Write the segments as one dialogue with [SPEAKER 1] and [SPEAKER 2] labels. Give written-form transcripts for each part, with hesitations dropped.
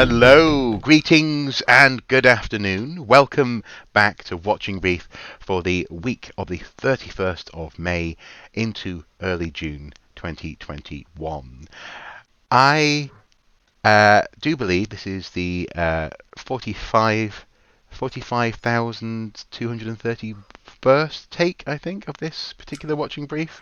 [SPEAKER 1] Hello, greetings and good afternoon. Welcome back to Watching Brief for the week of the 31st of May into early June 2021. I do believe this is the 45,231st take, I think, of this particular Watching Brief.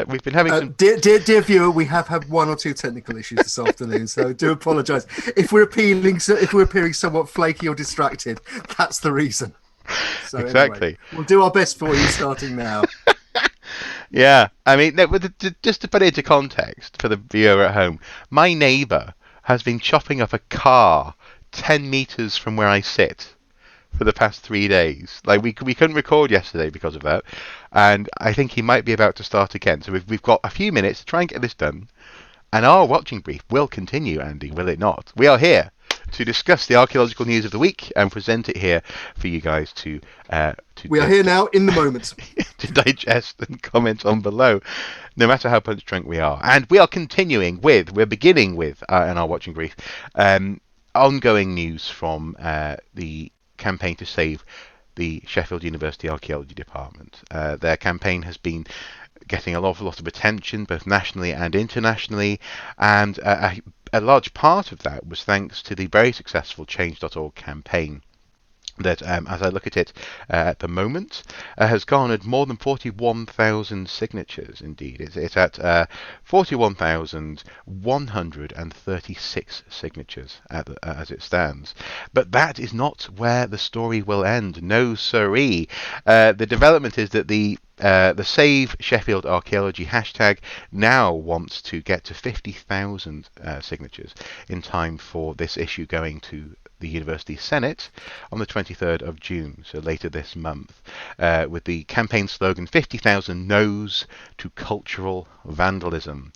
[SPEAKER 1] We've been having some...
[SPEAKER 2] Dear viewer, we have had one or two technical issues this afternoon, so do apologise if we're appearing somewhat flaky or distracted. That's the reason. So anyway,
[SPEAKER 1] Exactly.
[SPEAKER 2] we'll do our best for you starting now.
[SPEAKER 1] Yeah, I mean, just to put it into context for the viewer at home, my neighbour has been chopping up a car 10 metres from where I sit for the past 3 days. Like we couldn't record yesterday because of that, and I think he might be about to start again. So we've got a few minutes to try and get this done, and our watching brief will continue. Andy, will it not? We are here to discuss the archaeological news of the week and present it here for you guys to
[SPEAKER 2] We are here now in the moment.
[SPEAKER 1] to digest and comment on below, no matter how punch drunk we are. And we're beginning with in our watching brief, ongoing news from the campaign to save the Sheffield University Archaeology Department. Their campaign has been getting an awful lot of attention, both nationally and internationally, and a large part of that was thanks to the very successful Change.org campaign that, as I look at it at the moment, has garnered more than 41,000 signatures. Indeed, it's at 41,136 signatures as it stands. But that is not where the story will end. No, siree. The development is that the Save Sheffield Archaeology hashtag now wants to get to 50,000 signatures in time for this issue going to the University Senate on the 23rd of June, so later this month, with the campaign slogan 50,000 No's to Cultural Vandalism.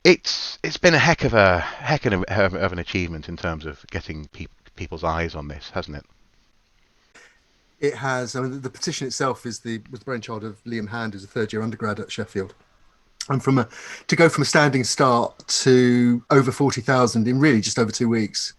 [SPEAKER 1] It's been a heck of an achievement in terms of getting people's eyes on this, hasn't it?
[SPEAKER 2] It has. I mean, the petition itself was the brainchild of Liam Hand, who's a third-year undergrad at Sheffield. And to go from a standing start to over 40,000 in really just over 2 weeks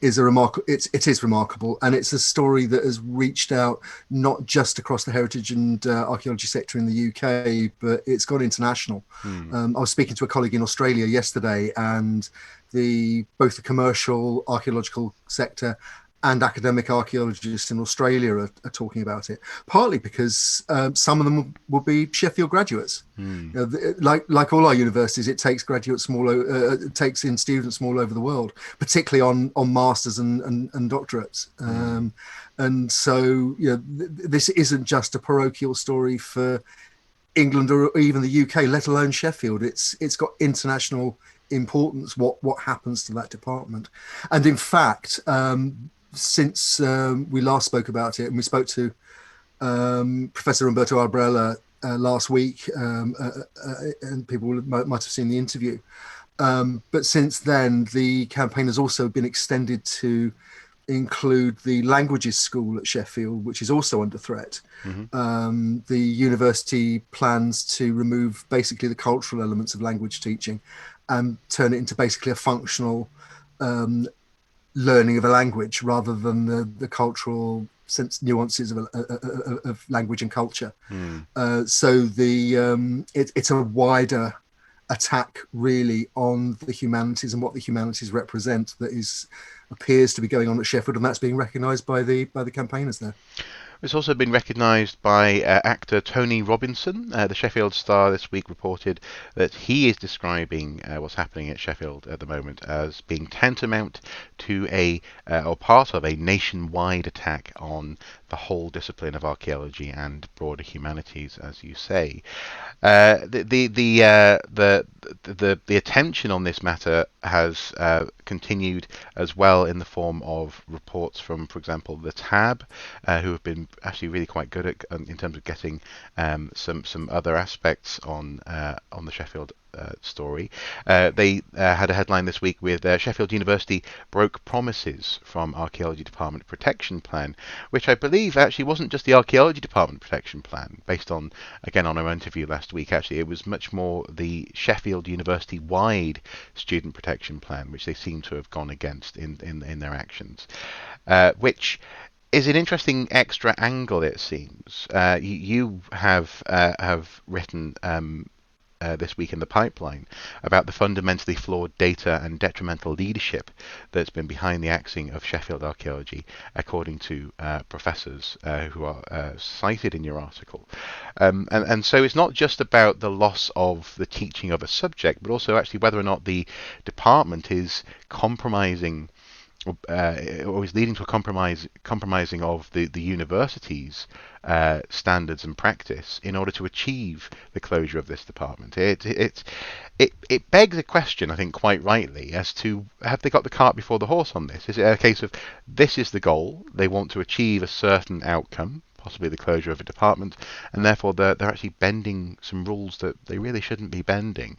[SPEAKER 2] is a remarkable. It is remarkable, and it's a story that has reached out not just across the heritage and archaeology sector in the UK, but it's gone international. I was speaking to a colleague in Australia yesterday, and both the commercial archaeological sector and academic archaeologists in Australia are talking about it, partly because some of them will be Sheffield graduates. You know, like all our universities, it takes it takes in students from all over the world, particularly on masters and doctorates. And so, you know, this isn't just a parochial story for England or even the UK, let alone Sheffield. It's got international importance. What happens to that department? And in fact, since we last spoke about it, and we spoke to Professor Umberto Arbrella last week, and people might have seen the interview. But since then, the campaign has also been extended to include the languages school at Sheffield, which is also under threat. The university plans to remove basically the cultural elements of language teaching and turn it into basically a functional learning of a language rather than the cultural sense nuances of language and culture. So it's a wider attack really on the humanities and what the humanities represent that appears to be going on at Sheffield, and that's being recognised by the campaigners there.
[SPEAKER 1] It's also been recognised by actor Tony Robinson. The Sheffield Star this week reported that he is describing what's happening at Sheffield at the moment as being tantamount to or part of a nationwide attack on the whole discipline of archaeology and broader humanities, as you say. The attention on this matter has continued as well in the form of reports from, for example, the TAB, who have been actually really quite good at in terms of getting some other aspects on the Sheffield story. They had a headline this week with Sheffield University broke promises from Archaeology Department Protection Plan, which I believe actually wasn't just the Archaeology Department Protection Plan, based on, again, on our interview last week. Actually, it was much more the Sheffield University-wide Student Protection Plan, which they seem to have gone against in their actions, which is an interesting extra angle, it seems. You have written this week in the pipeline about the fundamentally flawed data and detrimental leadership that's been behind the axing of Sheffield archaeology, according to professors who are cited in your article. And so it's not just about the loss of the teaching of a subject, but also actually whether or not the department is compromising or is leading to a compromising of the university's standards and practice in order to achieve the closure of this department. It begs a question, I think, quite rightly, as to have they got the cart before the horse on this? Is it a case of this is the goal, they want to achieve a certain outcome, possibly the closure of a department, and therefore they're actually bending some rules that they really shouldn't be bending?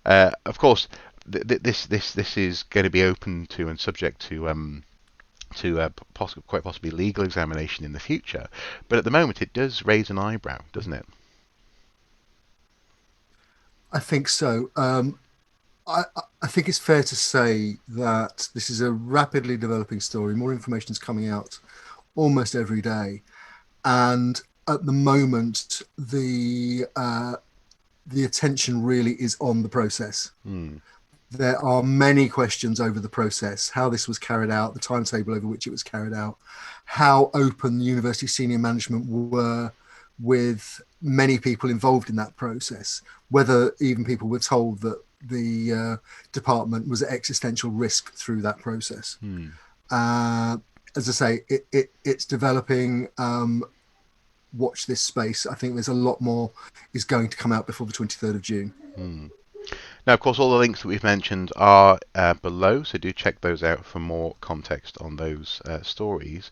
[SPEAKER 1] Of course, this is going to be open to and subject to quite possibly legal examination in the future. But at the moment, it does raise an eyebrow, doesn't it?
[SPEAKER 2] I think so. I think it's fair to say that this is a rapidly developing story. More information is coming out almost every day, and at the moment, the attention really is on the process. There are many questions over the process, how this was carried out, the timetable over which it was carried out, how open the university senior management were with many people involved in that process, whether even people were told that the department was at existential risk through that process. As I say, it's developing. Watch this space. I think there's a lot more is going to come out before the 23rd of June.
[SPEAKER 1] Now, of course, all the links that we've mentioned are below, so do check those out for more context on those stories.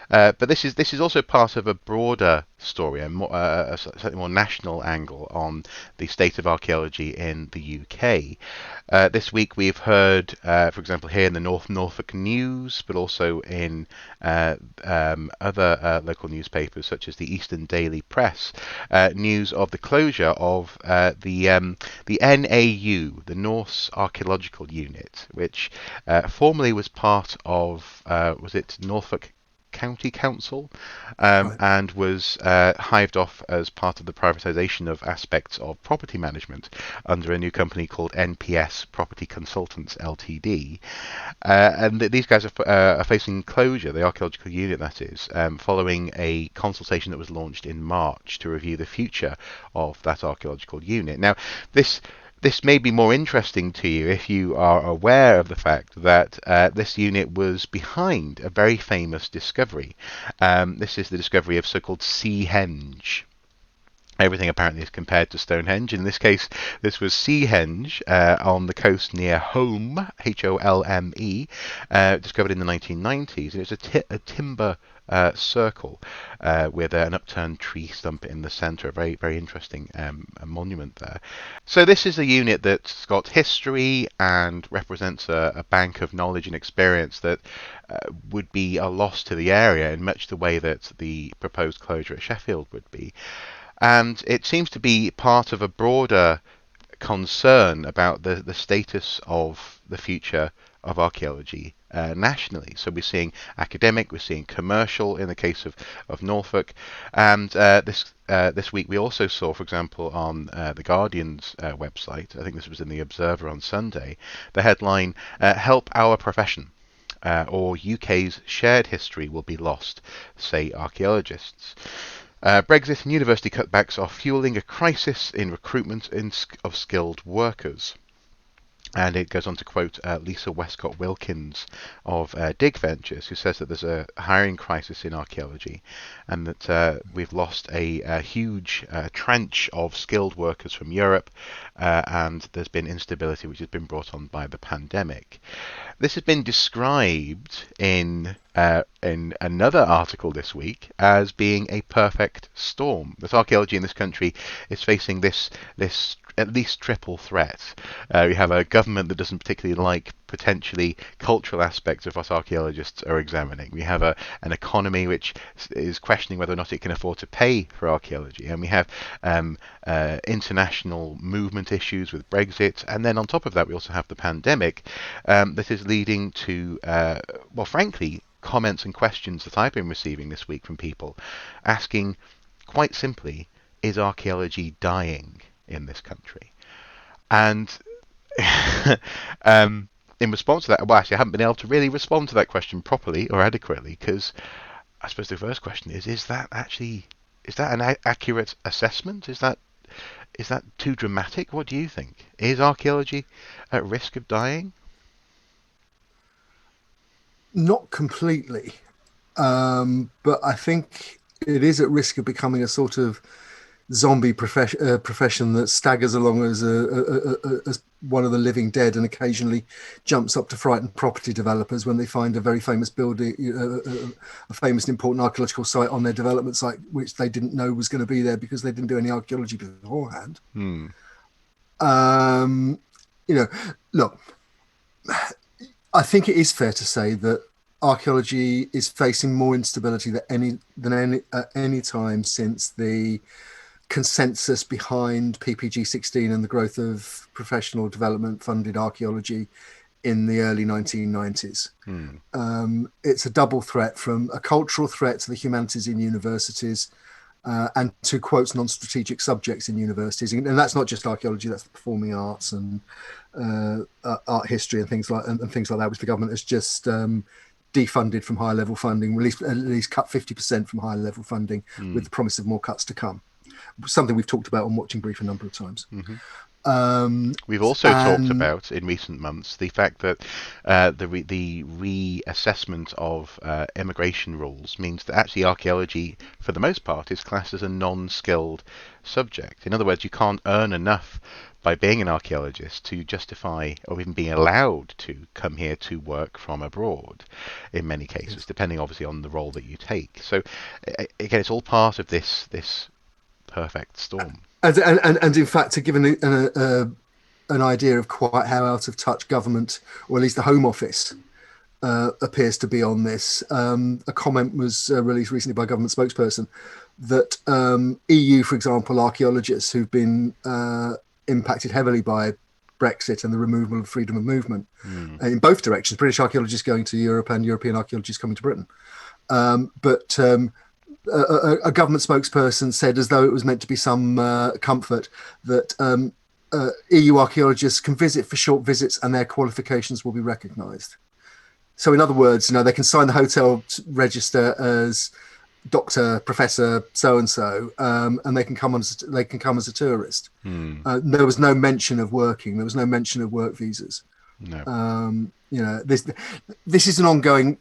[SPEAKER 1] But this is also part of a broader story, a slightly more national angle on the state of archaeology in the UK. This week we've heard, for example, here in the Norfolk News, but also in other local newspapers such as the Eastern Daily Press, news of the closure of the NAU, the Norse Archaeological Unit, which formerly was part of, was it Norfolk County Council,
[SPEAKER 2] Right.
[SPEAKER 1] and was hived off as part of the privatisation of aspects of property management under a new company called NPS Property Consultants Ltd. And these guys are facing closure, the archaeological unit that is, following a consultation that was launched in March to review the future of that archaeological unit. Now, this may be more interesting to you if you are aware of the fact that this unit was behind a very famous discovery. This is the discovery of so-called Seahenge. Everything apparently is compared to Stonehenge. In this case, this was Seahenge on the coast near Holme, Holme, discovered in the 1990s. And it's a timber circle with an upturned tree stump in the centre. A very, very interesting monument there. So this is a unit that's got history and represents a bank of knowledge and experience that would be a loss to the area in much the way that the proposed closure at Sheffield would be. And it seems to be part of a broader concern about the status of the future of archaeology nationally. So we're seeing academic, we're seeing commercial in the case of Norfolk, and this week we also saw, for example, on the Guardian's website, I think this was in the Observer on Sunday, the headline, "Help Our Profession," or "UK's shared history will be lost, say archaeologists." Brexit and university cutbacks are fueling a crisis in recruitment of skilled workers. And it goes on to quote Lisa Westcott Wilkins of Dig Ventures, who says that there's a hiring crisis in archaeology and that we've lost a huge trench of skilled workers from Europe, and there's been instability which has been brought on by the pandemic. This has been described in another article this week as being a perfect storm. That archaeology in this country is facing this at least triple threat. We have a government that doesn't particularly like potentially cultural aspects of what archaeologists are examining. We have an economy which is questioning whether or not it can afford to pay for archaeology, and we have international movement issues with Brexit, and then on top of that we also have the pandemic that is leading to, well, frankly, comments and questions that I've been receiving this week from people asking, quite simply, is archaeology dying in this country? And in response to that, well, actually, I haven't been able to really respond to that question properly or adequately, because I suppose the first question is that actually, is that an accurate assessment? Is that too dramatic? What do you think? Is archaeology at risk of dying?
[SPEAKER 2] Not completely, but I think it is at risk of becoming a sort of zombie profession that staggers along as one of the living dead, and occasionally jumps up to frighten property developers when they find a very famous building, a famous important archaeological site on their development site, which they didn't know was going to be there because they didn't do any archaeology beforehand.
[SPEAKER 1] Hmm.
[SPEAKER 2] Um, you know, look, I think it is fair to say that archaeology is facing more instability than any time since the consensus behind PPG 16 and the growth of professional development funded archaeology in the early 1990s. It's a double threat, from a cultural threat to the humanities in universities, and to, quotes, non-strategic subjects in universities. And that's not just archaeology, that's the performing arts and art history and things like that, which the government has just defunded from higher level funding, at least cut 50% from higher level funding, with the promise of more cuts to come. Something we've talked about on Watching Brief a number of times.
[SPEAKER 1] We've also talked about in recent months the fact that the reassessment of immigration rules means that actually archaeology, for the most part, is classed as a non-skilled subject. In other words, you can't earn enough by being an archaeologist to justify or even being allowed to come here to work from abroad, in many cases, depending obviously on the role that you take. So again, it's all part of this perfect storm.
[SPEAKER 2] And in fact, to give an idea of quite how out of touch government, or at least the Home Office, appears to be on this, a comment was released recently by a government spokesperson that EU, for example, archaeologists who've been impacted heavily by Brexit and the removal of freedom of movement in both directions, British archaeologists going to Europe and European archaeologists coming to Britain. But a government spokesperson said, as though it was meant to be some comfort, that EU archaeologists can visit for short visits and their qualifications will be recognised. So in other words, they can sign the hotel register as Doctor, Professor, so and so, and they can come as a tourist. There was no mention of working. There was no mention of work visas.
[SPEAKER 1] No.
[SPEAKER 2] This is an ongoing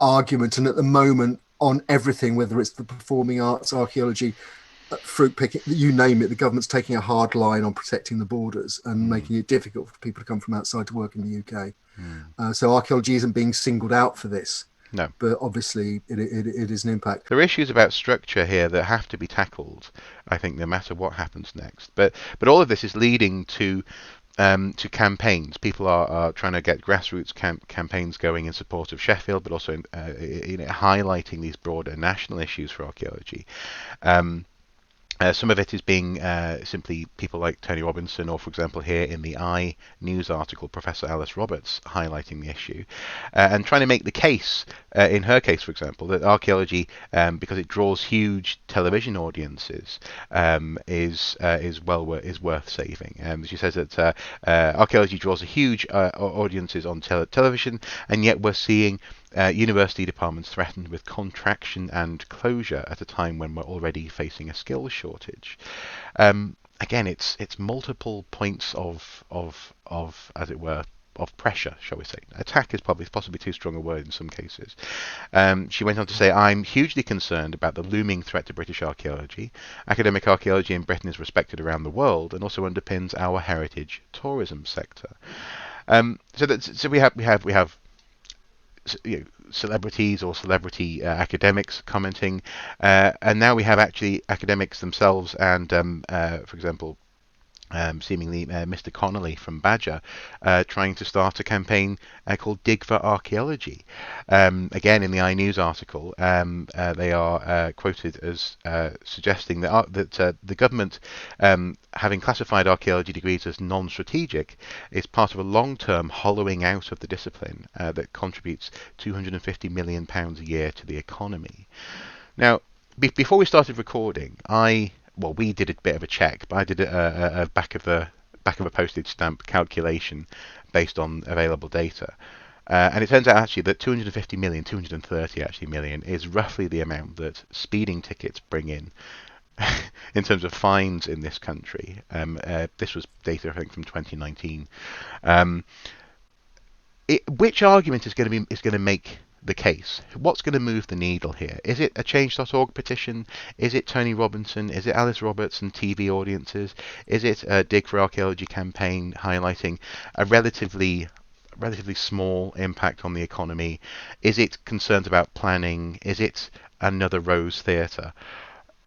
[SPEAKER 2] argument, and at the moment, on everything, whether it's the performing arts, archaeology, fruit picking, you name it, the government's taking a hard line on protecting the borders and making it difficult for people to come from outside to work in the UK. So archaeology isn't being singled out for this.
[SPEAKER 1] No.
[SPEAKER 2] But obviously it is an impact.
[SPEAKER 1] There are issues about structure here that have to be tackled, I think, no matter what happens next. But all of this is leading to campaigns. People are trying to get grassroots campaigns going in support of Sheffield, but also highlighting these broader national issues for archaeology. Some of it is being simply people like Tony Robinson, or, for example, here in the News article, Professor Alice Roberts highlighting the issue and trying to make the case, in her case, for example, that archaeology, because it draws huge television audiences, is worth saving. She says that archaeology draws a huge audiences on television, and yet we're seeing university departments threatened with contraction and closure at a time when we're already facing a skills shortage. Again, it's multiple points of as it were, of pressure, shall we say. Attack is possibly too strong a word in some cases. She went on to say, I'm hugely concerned about the looming threat to British archaeology. Academic archaeology in Britain is respected around the world and also underpins our heritage tourism sector. So we have celebrities or celebrity academics commenting, and now we have actually academics themselves and, for example, seemingly Mr. Connolly from Badger, trying to start a campaign called Dig for Archaeology. Again, in the iNews article, they are quoted as suggesting that the government, having classified archaeology degrees as non-strategic, is part of a long-term hollowing out of the discipline that contributes £250 million a year to the economy. Now, before we started recording, we did a bit of a check, but I did a back of a postage stamp calculation based on available data. And it turns out actually that 250 million, 230 actually million is roughly the amount that speeding tickets bring in terms of fines in this country. This was data I think from 2019. Which argument is going to make the case? What's going to move the needle here? Is it a Change.org petition? Is it Tony Robinson? Is it Alice Roberts and TV audiences? Is it a Dig for Archaeology campaign highlighting a relatively small impact on the economy? Is it concerns about planning? Is it another Rose Theatre?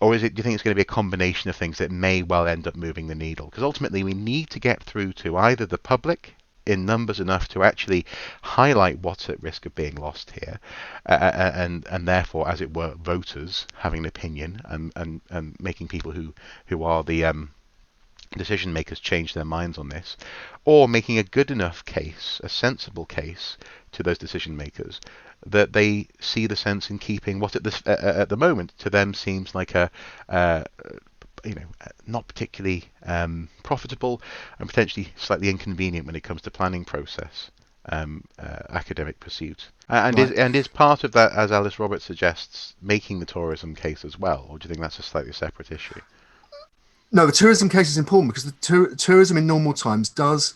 [SPEAKER 1] Or do you think it's going to be a combination of things that may well end up moving the needle? Because ultimately we need to get through to either the public in numbers enough to actually highlight what's at risk of being lost here, and therefore, as it were, voters having an opinion and making people who are the decision makers change their minds on this, or making a good enough case, a sensible case to those decision makers that they see the sense in keeping what at the moment to them seems like a not particularly profitable and potentially slightly inconvenient when it comes to planning process academic pursuit. Is part of that, as Alice Roberts suggests, making the tourism case as well, or do you think that's a slightly separate issue?
[SPEAKER 2] No, the tourism case is important because the tourism in normal times does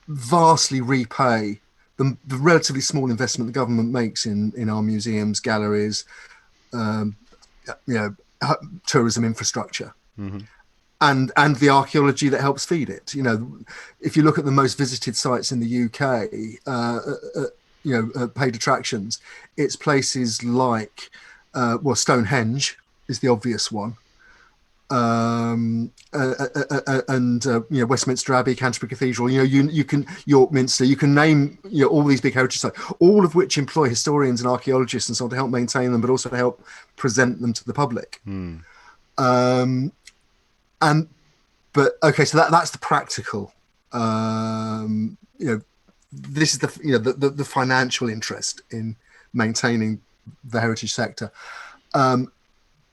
[SPEAKER 2] vastly repay the relatively small investment the government makes in our museums, galleries, um, tourism infrastructure.
[SPEAKER 1] Mm-hmm.
[SPEAKER 2] And the archaeology that helps feed it. If you look at the most visited sites in the UK, paid attractions, it's places like, Stonehenge is the obvious one, and Westminster Abbey, Canterbury Cathedral. You can York Minster. You can name all these big heritage sites, all of which employ historians and archaeologists and so on to help maintain them, but also to help present them to the public.
[SPEAKER 1] Mm.
[SPEAKER 2] So that's the practical. This is the financial interest in maintaining the heritage sector.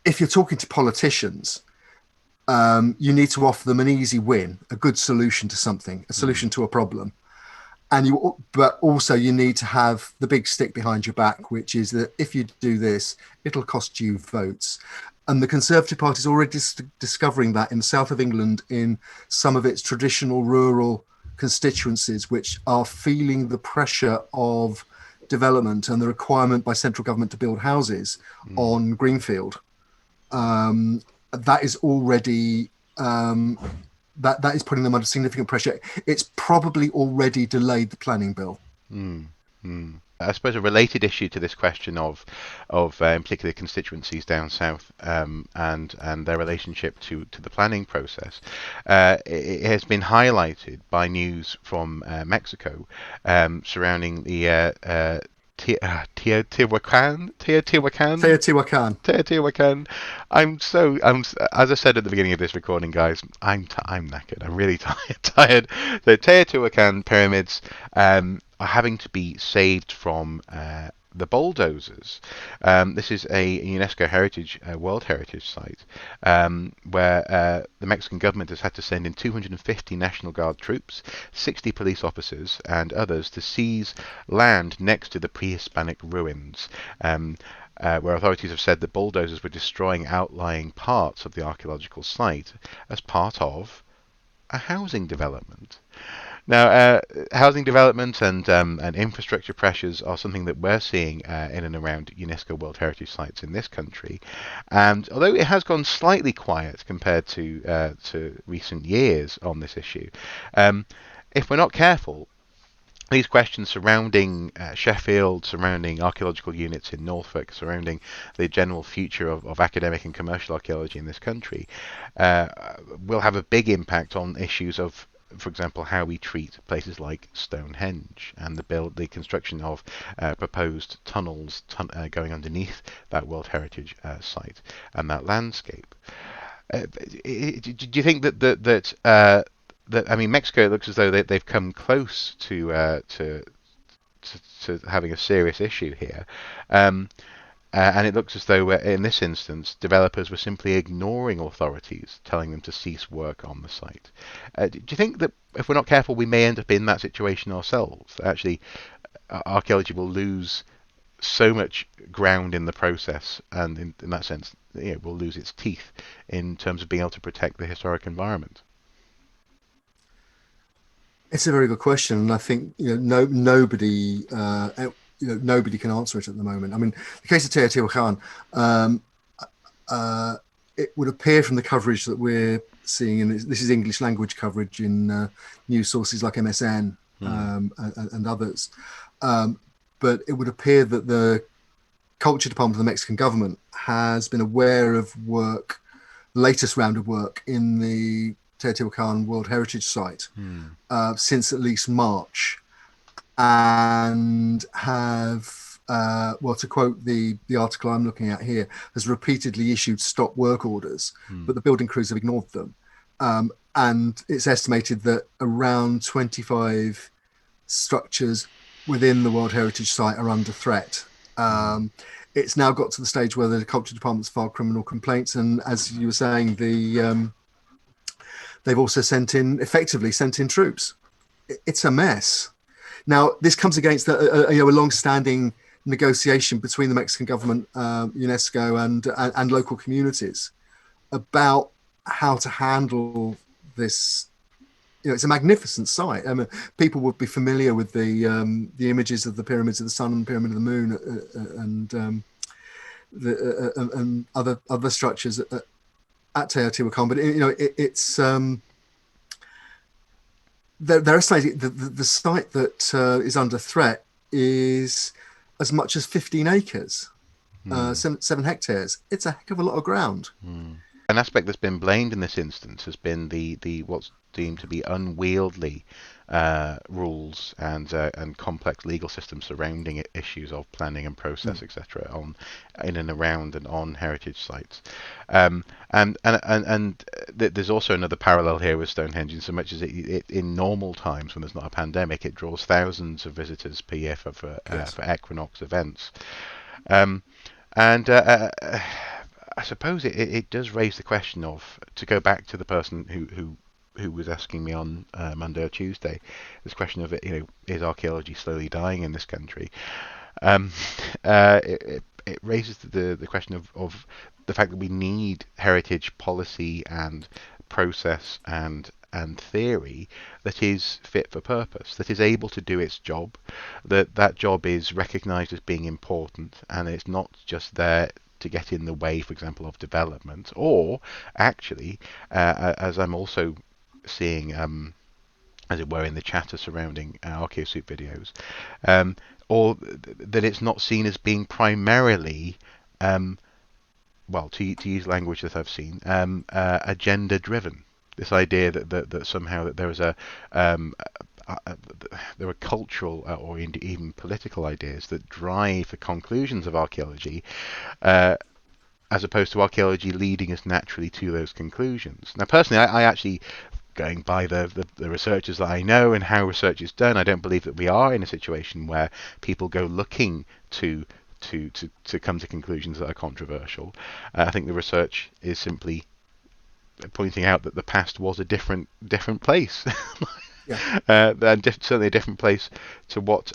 [SPEAKER 2] If you're talking to politicians, you need to offer them an easy win, a good solution to something, a solution to a problem, but also you need to have the big stick behind your back, which is that if you do this, it'll cost you votes. And the Conservative Party is already discovering that in the south of England, in some of its traditional rural constituencies, which are feeling the pressure of development and the requirement by central government to build houses on greenfield. That is already that is putting them under significant pressure. It's probably already delayed the planning bill.
[SPEAKER 1] I suppose a related issue to this question of in particular constituencies down south and their relationship to the planning process, it has been highlighted by news from Mexico surrounding the Teotihuacan. As I said at the beginning of this recording, guys, I'm knackered. I'm really tired. The Teotihuacan pyramids are having to be saved from the bulldozers. This is a UNESCO World Heritage Site where the Mexican government has had to send in 250 National Guard troops, 60 police officers, and others to seize land next to the pre-Hispanic ruins. Where authorities have said that bulldozers were destroying outlying parts of the archaeological site as part of a housing development. Now, housing development and infrastructure pressures are something that we're seeing in and around UNESCO World Heritage Sites in this country. And although it has gone slightly quiet compared to recent years on this issue, if we're not careful, these questions surrounding Sheffield, surrounding archaeological units in Norfolk, surrounding the general future of academic and commercial archaeology in this country, uh, will have a big impact on issues of, for example, how we treat places like Stonehenge and the construction of proposed tunnels going underneath that World Heritage site and that landscape. Do you think that I mean, Mexico, it looks as though they've come close to having a serious issue here, um, and it looks as though in this instance developers were simply ignoring authorities telling them to cease work on the site. Do you think that if we're not careful, we may end up in that situation ourselves? Actually, archaeology will lose so much ground in the process, and in that sense, will lose its teeth in terms of being able to protect the historic environment.
[SPEAKER 2] It's a very good question, and I think no nobody nobody can answer it at the moment. I mean, the case of Teotihuacan, um, uh, it would appear from the coverage that we're seeing, and this is English language coverage in news sources like MSN
[SPEAKER 1] Hmm.
[SPEAKER 2] and others, um, but it would appear that the Culture Department of the Mexican government has been aware of work, latest round of work in the Teotihuacan World Heritage Site
[SPEAKER 1] Hmm.
[SPEAKER 2] since at least March, and have, well, to quote the article I'm looking at here, has repeatedly issued stop work orders,
[SPEAKER 1] Hmm.
[SPEAKER 2] but the building crews have ignored them. And it's estimated that around 25 structures within the World Heritage Site are under threat.
[SPEAKER 1] Hmm.
[SPEAKER 2] It's now got to the stage where the Culture Department's filed criminal complaints, and as you were saying, they've also effectively sent in troops. It's a mess. Now, this comes against a long-standing negotiation between the Mexican government, UNESCO, and local communities about how to handle this. It's a magnificent site. I mean, people would be familiar with the images of the pyramids of the sun and pyramid of the moon, and other structures at Teotihuacan. But it's they're estimating the site that is under threat is as much as 15 acres,
[SPEAKER 1] Hmm.
[SPEAKER 2] 7 hectares. It's a heck of a lot of ground.
[SPEAKER 1] Hmm. An aspect that's been blamed in this instance has been the what's deemed to be unwieldy rules and complex legal systems surrounding issues of planning and process,
[SPEAKER 2] Mm.
[SPEAKER 1] etc. on in and around and on heritage sites. Um, and there's also another parallel here with Stonehenge, in so much as it in normal times when there's not a pandemic, it draws thousands of visitors per year
[SPEAKER 2] Yes.
[SPEAKER 1] for equinox events. Um, and I suppose it does raise the question of, to go back to the person who was asking me on Monday or Tuesday, this question of, is archaeology slowly dying in this country? Um, it raises the question of the fact that we need heritage policy and process and theory that is fit for purpose, that is able to do its job, that job is recognised as being important, and it's not just there to get in the way, for example, of development, or actually, as I'm also seeing, as it were, in the chatter surrounding Archaeosoup videos, um, or that it's not seen as being primarily, um, well, to use language that I've seen, agenda driven. This idea that somehow that there was um, a, there are cultural or even political ideas that drive the conclusions of archaeology, uh, as opposed to archaeology leading us naturally to those conclusions. Now, personally, I actually, going by the researchers that I know and how research is done, I don't believe that we are in a situation where people go looking to come to conclusions that are controversial. I think the research is simply pointing out that the past was a different place,
[SPEAKER 2] Yeah.
[SPEAKER 1] and certainly a different place to what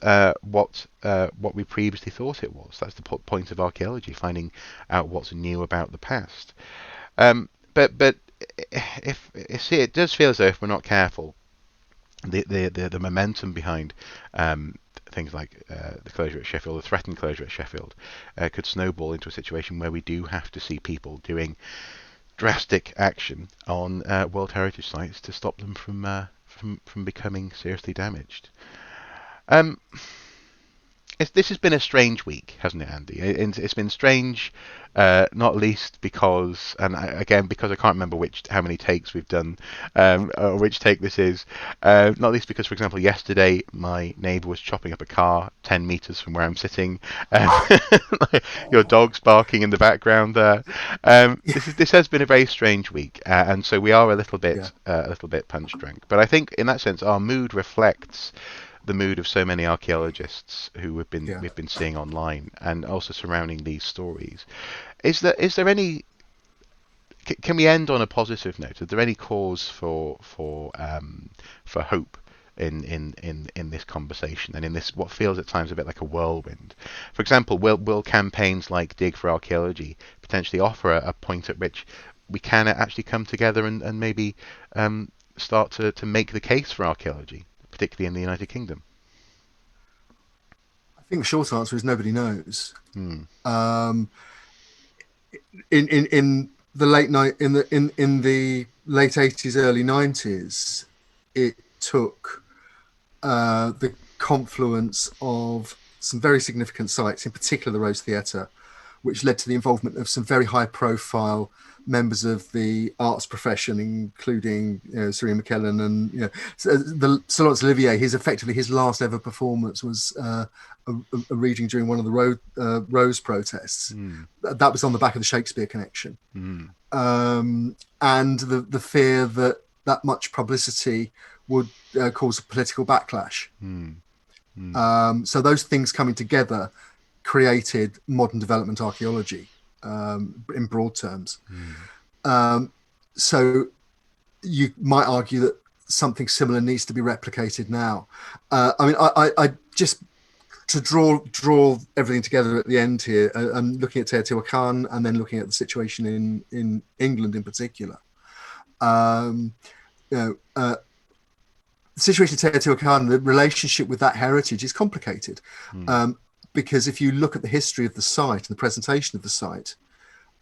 [SPEAKER 1] we previously thought it was. That's the point of archaeology, finding out what's new about the past. But if see, it does feel as though if we're not careful, the momentum behind things like the closure at Sheffield, the threatened closure at Sheffield, could snowball into a situation where we do have to see people doing drastic action on World Heritage sites to stop them from becoming seriously damaged. Um, this has been a strange week, hasn't it, Andy? It's been strange, not least because, and again because I can't remember how many takes we've done, or which take this is. Not least because, for example, yesterday my neighbour was chopping up a car 10 meters from where I'm sitting. Um, your dog's barking in the background there. This has been a very strange week, and so we are
[SPEAKER 2] Yeah,
[SPEAKER 1] a little bit punch drunk. But I think in that sense our mood reflects the mood of so many archaeologists who
[SPEAKER 2] yeah.
[SPEAKER 1] we've been seeing online and also surrounding these stories. Is there any can we end on a positive note? Is there any cause for hope in this conversation and in this what feels at times a bit like a whirlwind? For example, will campaigns like Dig for Archaeology potentially offer a point at which we can actually come together and maybe start to make the case for archaeology, particularly in the United Kingdom?
[SPEAKER 2] I think the short answer is nobody knows.
[SPEAKER 1] Hmm.
[SPEAKER 2] Um, in the late night in the late 80s, early 90s, it took the confluence of some very significant sites, in particular the Rose Theatre, which led to the involvement of some very high profile members of the arts profession, including Sir Ian McKellen and Sir Laurence Olivier. His last ever performance was a reading during one of the Rose protests.
[SPEAKER 1] Hmm.
[SPEAKER 2] That was on the back of the Shakespeare connection,
[SPEAKER 1] Hmm.
[SPEAKER 2] and the fear that that much publicity would cause a political backlash.
[SPEAKER 1] Hmm. Hmm.
[SPEAKER 2] So those things coming together created modern development archaeology in broad terms.
[SPEAKER 1] Hmm.
[SPEAKER 2] So you might argue that something similar needs to be replicated now. I mean, I just to draw everything together at the end here. I'm looking at Teotihuacan and then looking at the situation in England in particular. Um, you know, the situation in Teotihuacan, the relationship with that heritage is complicated.
[SPEAKER 1] Hmm.
[SPEAKER 2] Because if you look at the history of the site and the presentation of the site,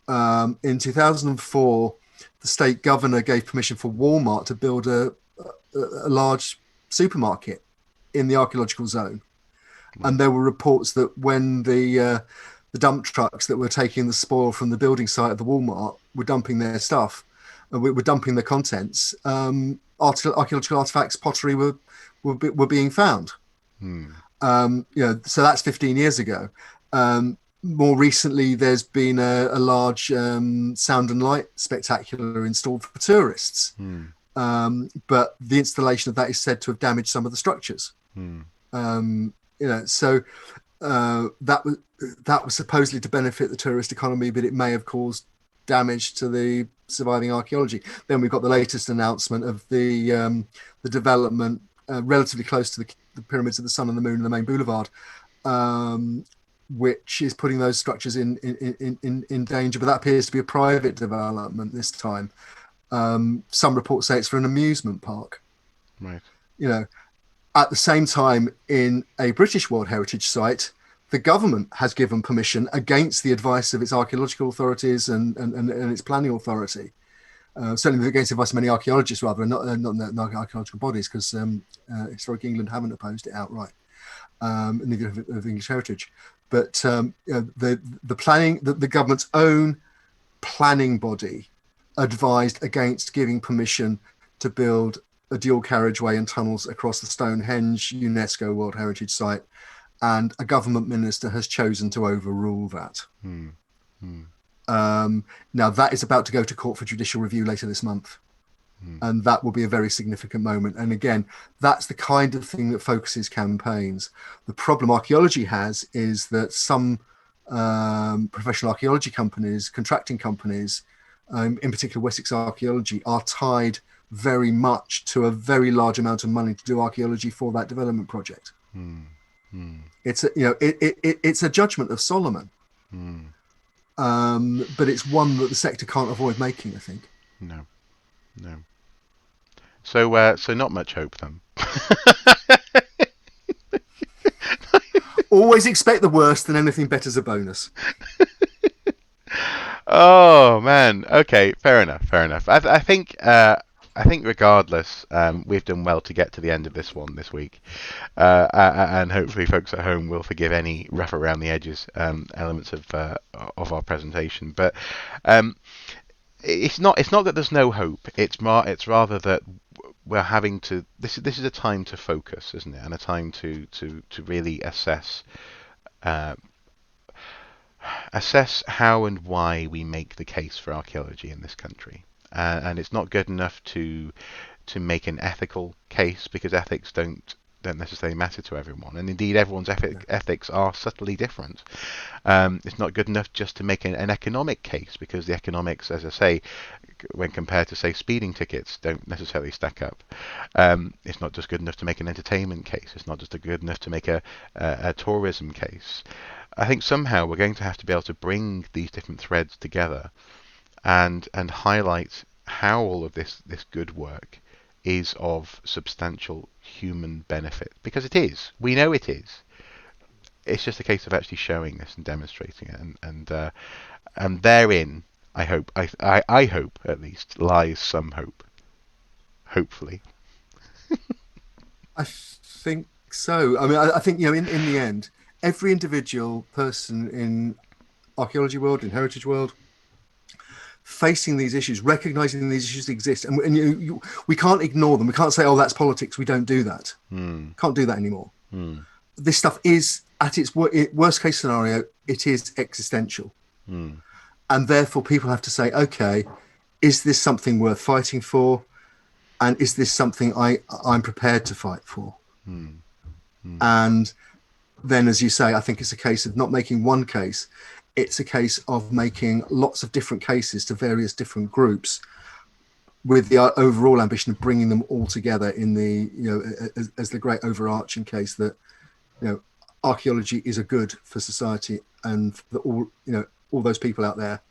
[SPEAKER 2] in 2004, the state governor gave permission for Walmart to build a large supermarket in the archaeological zone.
[SPEAKER 1] Right.
[SPEAKER 2] And there were reports that when the dump trucks that were taking the spoil from the building site of the Walmart were dumping their stuff, were dumping their contents, archaeological artifacts, pottery were being found.
[SPEAKER 1] Hmm.
[SPEAKER 2] So that's 15 years ago. More recently, there's been a large sound and light spectacular installed for tourists,
[SPEAKER 1] Hmm.
[SPEAKER 2] but the installation of that is said to have damaged some of the structures.
[SPEAKER 1] Hmm.
[SPEAKER 2] So that was supposedly to benefit the tourist economy, but it may have caused damage to the surviving archaeology. Then we've got the latest announcement of the development relatively close to the pyramids of the Sun and the Moon and the main boulevard, which is putting those structures in danger. But that appears to be a private development this time. Some reports say it's for an amusement park.
[SPEAKER 1] Right.
[SPEAKER 2] You know, at the same time, in a British World Heritage Site, the government has given permission against the advice of its archaeological authorities and its planning authority. Certainly against the advice of many archaeologists, rather, and not archaeological bodies, because Historic England haven't opposed it outright, neither of English Heritage. But the planning, the government's own planning body advised against giving permission to build a dual carriageway and tunnels across the Stonehenge UNESCO World Heritage Site, and a government minister has chosen to overrule that.
[SPEAKER 1] Hmm. Hmm.
[SPEAKER 2] Now that is about to go to court for judicial review later this month,
[SPEAKER 1] Hmm.
[SPEAKER 2] and that will be a very significant moment. And again, that's the kind of thing that focuses campaigns. The problem archaeology has is that some professional archaeology companies, contracting companies, in particular Wessex Archaeology, are tied very much to a very large amount of money to do archaeology for that development project.
[SPEAKER 1] Hmm. Hmm.
[SPEAKER 2] It's a judgment of Solomon,
[SPEAKER 1] Hmm.
[SPEAKER 2] but it's one that the sector can't avoid making, I think.
[SPEAKER 1] No. No. So not much hope then.
[SPEAKER 2] Always expect the worst, and anything better's a bonus.
[SPEAKER 1] Oh man. Okay. Fair enough. Fair enough. I think I think regardless, we've done well to get to the end of this one this week, and hopefully folks at home will forgive any rough around the edges elements of our presentation. But it's not that there's no hope. It's rather that we're having to. This is a time to focus, isn't it? And a time to really assess how and why we make the case for archaeology in this country. And it's not good enough to make an ethical case, because ethics don't necessarily matter to everyone, and indeed everyone's ethics are subtly different. It's not good enough just to make an economic case, because the economics, as I say, when compared to, say, speeding tickets, don't necessarily stack up. It's not just good enough to make an entertainment case. It's not just good enough to make a tourism case. I think somehow we're going to have to be able to bring these different threads together and highlight how all of this good work is of substantial human benefit, because it is. We know it is. It's just a case of actually showing this and demonstrating it, and therein, I hope at least, lies some hope. Hopefully.
[SPEAKER 2] I think so. I mean, I think, in the end, every individual person in archaeology world, in heritage world, facing these issues, recognizing these issues exist, and we can't ignore them. We can't say, "Oh, that's politics. We don't do that." Can't do that anymore. This stuff is, at its worst case scenario, it is existential, and therefore people have to say, "Okay, is this something worth fighting for, and is this something I'm prepared to fight for?" And then, as you say, I think it's a case of not making one case. It's a case of making lots of different cases to various different groups, with the overall ambition of bringing them all together in the, as the great overarching case that, archaeology is a good for society and for all those people out there,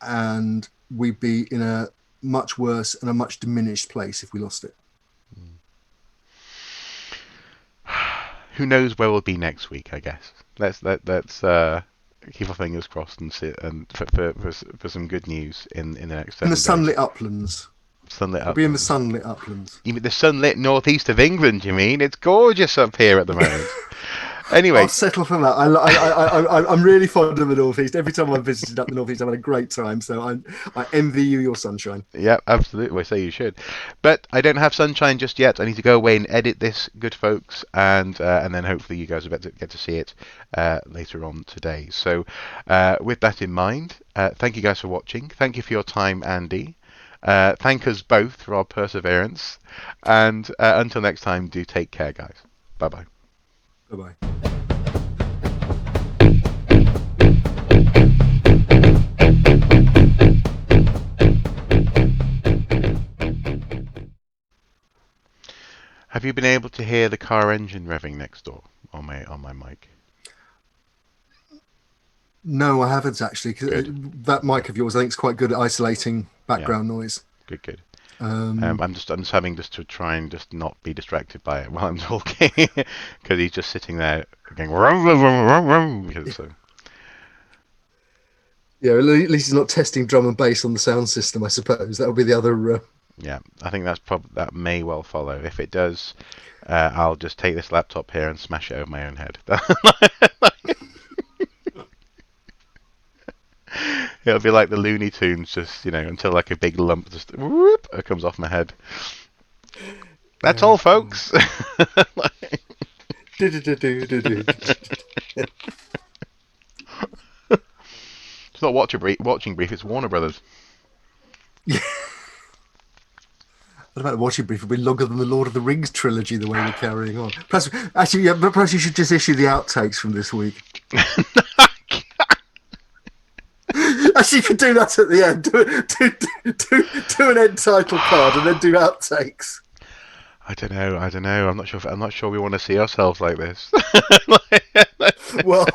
[SPEAKER 2] and we'd be in a much worse and a much diminished place if we lost it.
[SPEAKER 1] Who knows where we'll be next week? I guess let's keep our fingers crossed and sit and for some good news in the next 7
[SPEAKER 2] In the
[SPEAKER 1] days.
[SPEAKER 2] sunlit uplands.
[SPEAKER 1] Sunlit
[SPEAKER 2] We'll
[SPEAKER 1] uplands.
[SPEAKER 2] be in the sunlit uplands.
[SPEAKER 1] You mean the sunlit northeast of England? You mean? It's gorgeous up here at the moment. Anyway,
[SPEAKER 2] I'll settle for that. I'm really fond of the northeast. Every time I've visited up the northeast, I've had a great time. So I envy you your sunshine.
[SPEAKER 1] Yeah, absolutely. I say you should, but I don't have sunshine just yet. I need to go away and edit this, good folks, and then hopefully you guys will get to see it later on today. So, with that in mind, thank you guys for watching. Thank you for your time, Andy. Thank us both for our perseverance, and until next time, do take care, guys. Bye bye.
[SPEAKER 2] Bye-bye.
[SPEAKER 1] Have you been able to hear the car engine revving next door on my mic?
[SPEAKER 2] No, I haven't actually. Cause that mic of yours, I think, is quite good at isolating background noise.
[SPEAKER 1] Good. I'm just having to try and just not be distracted by it while I'm talking, because he's just sitting there going rum, rum, rum, rum, rum. So.
[SPEAKER 2] Yeah, at least he's not testing drum and bass on the sound system, I suppose. That would be the other.
[SPEAKER 1] Yeah, I think that may well follow. If it does, I'll just take this laptop here and smash it over my own head. It'll be like the Looney Tunes, just until like a big lump just whoop, it comes off my head. That's all, folks. It's not watching brief. It's Warner Brothers.
[SPEAKER 2] Yeah. What about the watching brief? It'll be longer than the Lord of the Rings trilogy. The way we're carrying on. Perhaps you should just issue the outtakes from this week. Actually, you could do that at the end. Do an end title card and then do outtakes.
[SPEAKER 1] I don't know. I'm not sure we want to see ourselves like this.
[SPEAKER 2] Well,